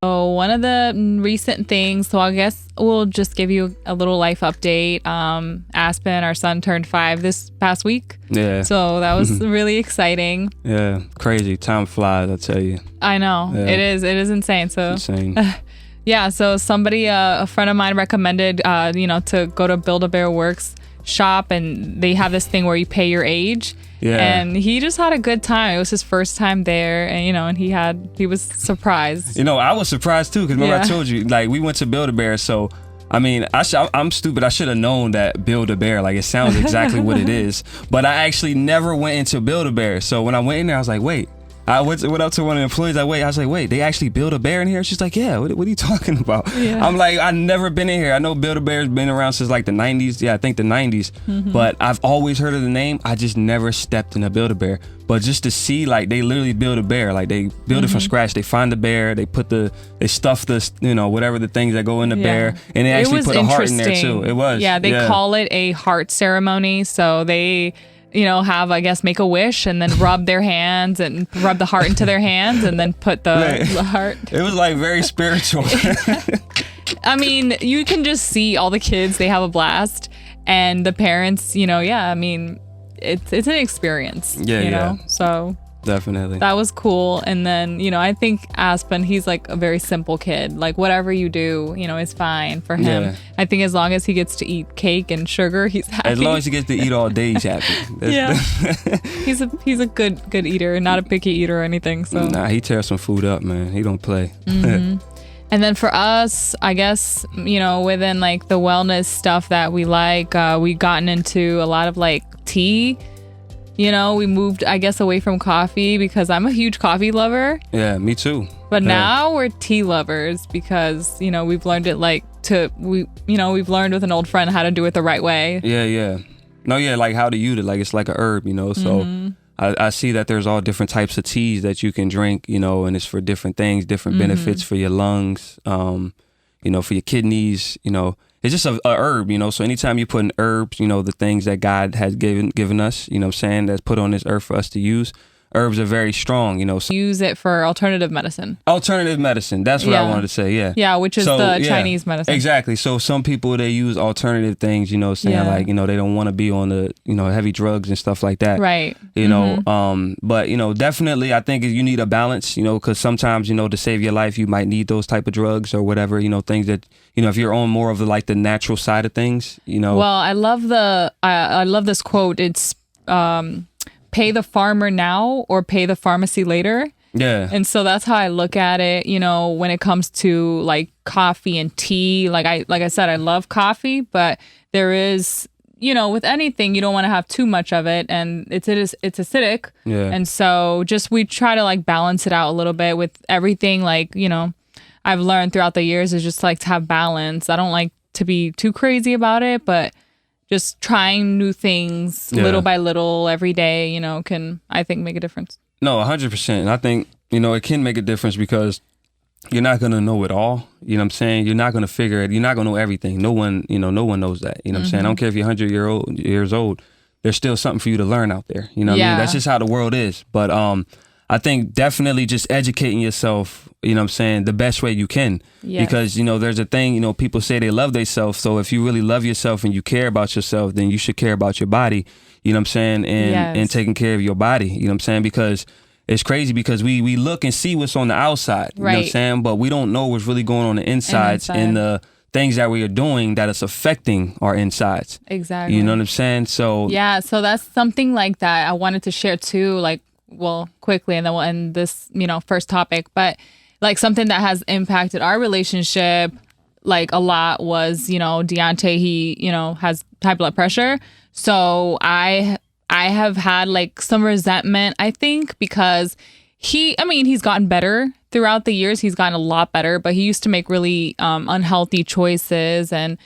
So one of the recent things, so I guess we'll just give you a little life update. Aspen, our son, turned 5 this past week. Yeah. So that was really exciting. Yeah, crazy. Time flies, I tell you. I know. Yeah. It is insane. So it's insane. Yeah, so somebody, a friend of mine recommended, to go to Build-A-Bear Works shop, and they have this thing where you pay your age. Yeah. And he just had a good time. It was his first time there, and and he was surprised. I was surprised too, because remember I told you, like, we went to Build-A-Bear, so I mean, I'm stupid. I should have known that Build-A-Bear, like, it sounds exactly what it is. But I actually never went into Build-A-Bear. So when I went in there, I was like, wait. I went up to one of the employees. I was like, wait, they actually build a bear in here? She's like, yeah, what are you talking about? Yeah. I'm like, I've never been in here. I know Build-A-Bear's been around since like the 90s. Yeah, I think the 90s. But I've always heard of the name. I just never stepped in a Build-A-Bear. But just to see, like, they literally build a bear. Like, they build it from scratch. They find the bear. They stuff the, whatever the things that go in the bear. And they actually put a heart in there too. It was. Yeah, they call it a heart ceremony. So they have, I guess, make a wish and then rub their hands and rub the heart into their hands and then put the heart. It was like very spiritual. I mean, you can just see all the kids, they have a blast. And the parents, I mean, it's an experience, so. Definitely. That was cool. And then, I think Aspen, he's like a very simple kid. Like, whatever you do, is fine for him. Yeah. I think as long as he gets to eat cake and sugar, he's happy. As long as he gets to eat all day, he's happy. Yeah. He's a good eater, not a picky eater or anything. So nah, he tears some food up, man. He don't play. And then for us, I guess, within like the wellness stuff that we like, we've gotten into a lot of like tea. We moved, I guess, away from coffee because I'm a huge coffee lover. Yeah, me too. But now we're tea lovers because, we've learned it we've learned with an old friend how to do it the right way. Yeah. No, yeah, like how to use it. Like, it's like a herb, So I see that there's all different types of teas that you can drink, and it's for different things, different benefits for your lungs, for your kidneys, It's just a herb, So anytime you put in herbs, the things that God has given us, that's put on this earth for us to use, herbs are very strong, So use it for alternative medicine. Alternative medicine. That's what I wanted to say. Yeah. Yeah, which is Chinese medicine. Exactly. So some people, they use alternative things, like, they don't want to be on the, heavy drugs and stuff like that. Right. But, definitely I think you need a balance, because sometimes, to save your life, you might need those type of drugs or whatever, things that, if you're on more of the natural side of things, Well, I love I love this quote. It's, pay the farmer now or pay the pharmacy later. Yeah. And so that's how I look at it, when it comes to like coffee and tea. Like I said, I love coffee, but there is, with anything, you don't want to have too much of it, and it's acidic. Yeah. And so we try to like balance it out a little bit with everything. Like, I've learned throughout the years is just like to have balance. I don't like to be too crazy about it, but just trying new things little by little every day, can, I think, make a difference. No, 100%. And I think, it can make a difference because you're not going to know it all. You know what I'm saying? You're not going to figure it. You're not going to know everything. No one knows that. You know what I'm saying? I don't care if you're 100 years old. There's still something for you to learn out there. You know what I mean? That's just how the world is. But I think definitely just educating yourself, the best way you can. Yes. Because, there's a thing, people say they love themselves. So if you really love yourself and you care about yourself, then you should care about your body, and taking care of your body, because it's crazy because we look and see what's on the outside, you know what I'm saying? But we don't know what's really going on the insides and the things that we are doing that is affecting our insides. Exactly. You know what I'm saying? So yeah, so that's something like that I wanted to share too, like, well, quickly, and then we'll end this, first topic. But like something that has impacted our relationship like a lot was, Deontay, he, has high blood pressure. So I have had like some resentment, I think, because he's gotten better throughout the years. He's gotten a lot better, but he used to make really unhealthy choices. And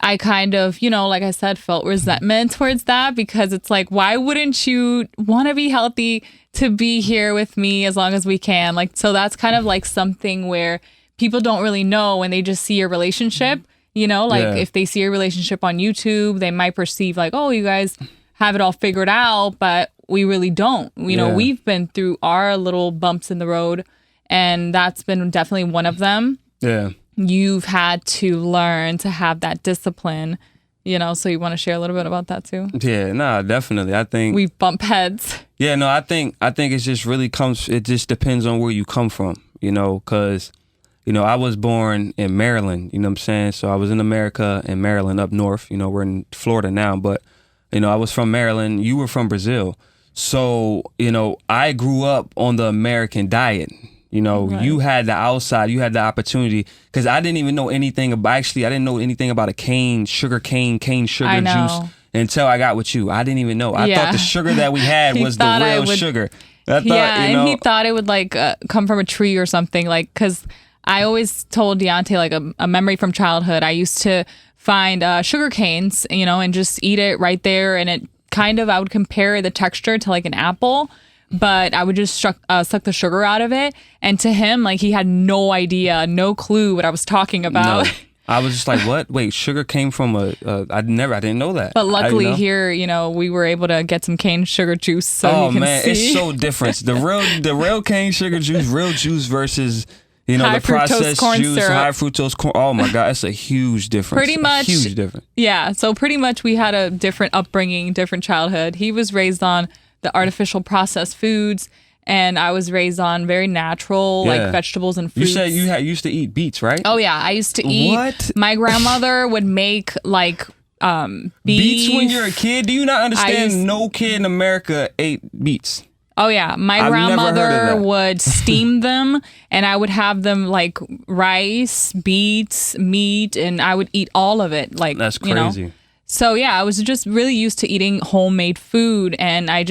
I kind of, like I said, felt resentment towards that because it's like, why wouldn't you want to be healthy to be here with me as long as we can? Like, so that's kind of like something where people don't really know when they just see your relationship, if they see your relationship on YouTube, they might perceive like, oh, you guys have it all figured out. But we really don't. You know, we've been through our little bumps in the road, and that's been definitely one of them. Yeah. You've had to learn to have that discipline, you know, so you want to share a little bit about that too? Yeah, nah, definitely. I think we've bumped heads. Yeah, no, I think it just really it just depends on where you come from, you know, because, you know, I was born in Maryland, you know what I'm saying? So I was in America and Maryland up north, you know, we're in Florida now, but, you know, I was from Maryland, you were from Brazil. So, you know, I grew up on the American diet. You know, you had the outside, you had the opportunity, because I didn't even know anything about, actually, I didn't know anything about a cane sugar juice until I got with you. I didn't even know. I thought the sugar that we had was the real sugar. I thought, and he thought it would like come from a tree or something, like, because I always told Deontay, like, a memory from childhood. I used to find sugar canes, you know, and just eat it right there, and it kind of, I would compare the texture to like an apple, but I would just suck the sugar out of it. And to him, like, he had no idea, no clue what I was talking about. No. I was just like, what? Wait, sugar came from I didn't know that. But luckily here, you know, we were able to get some cane sugar juice. So you can see. It's so different. The real cane sugar juice, real juice versus, you know, high the processed corn juice, syrup. high fructose corn. Oh my God, that's a huge difference. Pretty much. Huge difference. Yeah. So pretty much we had a different upbringing, different childhood. He was raised on the artificial processed foods, and I was raised on very natural, like vegetables and fruits. You said you used to eat beets, right? Oh yeah, I used to eat. What? My grandmother would make like beets when you're a kid. Do you not understand? No kid in America ate beets. Oh yeah, my grandmother would steam them, and I would have them like rice, beets, meat, and I would eat all of it. Like, that's crazy. You know? So yeah, I was just really used to eating homemade food, and I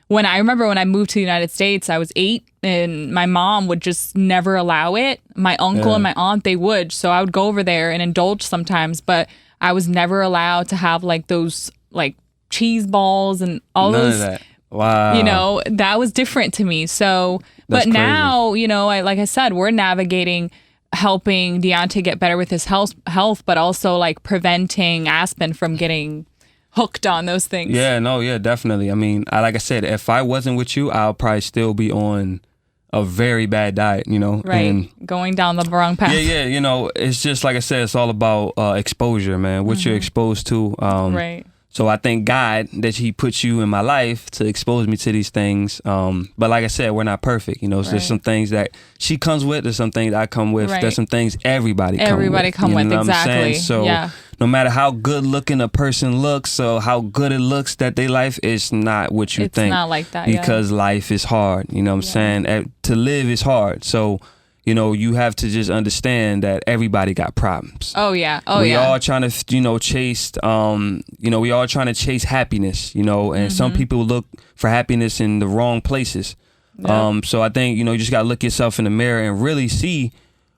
remember when I moved to the United States, I was 8, and my mom would just never allow it. My uncle and my aunt, they would, so I would go over there and indulge sometimes, but I was never allowed to have like those like cheese balls and all None those. Of that. Wow. You know, that was different to me. So, That's but crazy. now, you know, like I said, we're navigating, helping Deontay get better with his health, but also like preventing Aspen from getting hooked on those things. Yeah, no, yeah, definitely. I mean, like I said, if I wasn't with you, I'll probably still be on a very bad diet, you know? Right. And going down the wrong path. Yeah, you know, it's just like I said, it's all about exposure, man, what you're exposed to. Right. So I thank God that he put you in my life to expose me to these things. But like I said, we're not perfect. You know, so there's some things that she comes with. There's some things I come with. There's some things everybody come with. Exactly. So no matter how good looking a person looks or how good it looks that they life, it's not what you think. It's not like that. Because life is hard. You know what I'm saying? To live is hard. So, you know, you have to just understand that everybody got problems. Oh yeah. We all trying to, you know, chase, we all trying to chase happiness, you know, and some people look for happiness in the wrong places. Yep. So I think, you know, you just got to look yourself in the mirror and really see,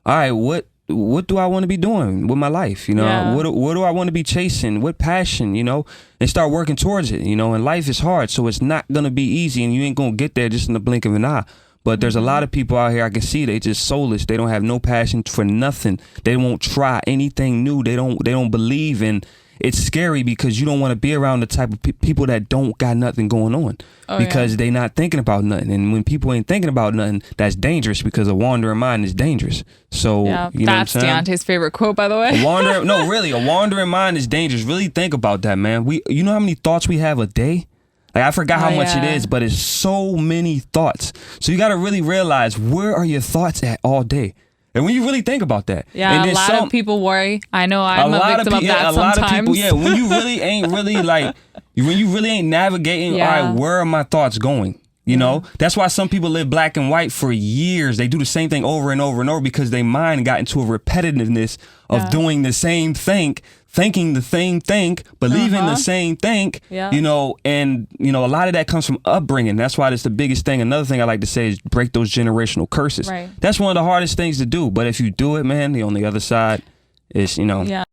all right, what do I want to be doing with my life? You know, what do I want to be chasing? What passion, you know, and start working towards it, you know, and life is hard. So it's not going to be easy and you ain't going to get there just in the blink of an eye. But there's a lot of people out here I can see they just soulless. They don't have no passion for nothing. They won't try anything new. They don't believe, and it's scary because you don't want to be around the type of people that don't got nothing going on because they not thinking about nothing. And when people ain't thinking about nothing, that's dangerous because a wandering mind is dangerous. So you know what I'm saying? That's Deontay's favorite quote, by the way. A wandering mind is dangerous. Really think about that, man. You know how many thoughts we have a day? Like, I forgot how much it is, but it's so many thoughts. So you got to really realize, where are your thoughts at all day? And when you really think about that. Yeah, and a lot of people worry. I know I'm a victim of that sometimes. A lot of people, when you really ain't when you really ain't navigating, all right, where are my thoughts going? You know, that's why some people live black and white for years. They do the same thing over and over and over because their mind got into a repetitiveness of doing the same thing, thinking the same thing, believing the same thing, you know, and, you know, a lot of that comes from upbringing. That's why that's the biggest thing. Another thing I like to say is break those generational curses. Right. That's one of the hardest things to do. But if you do it, man, on the other side is, you know.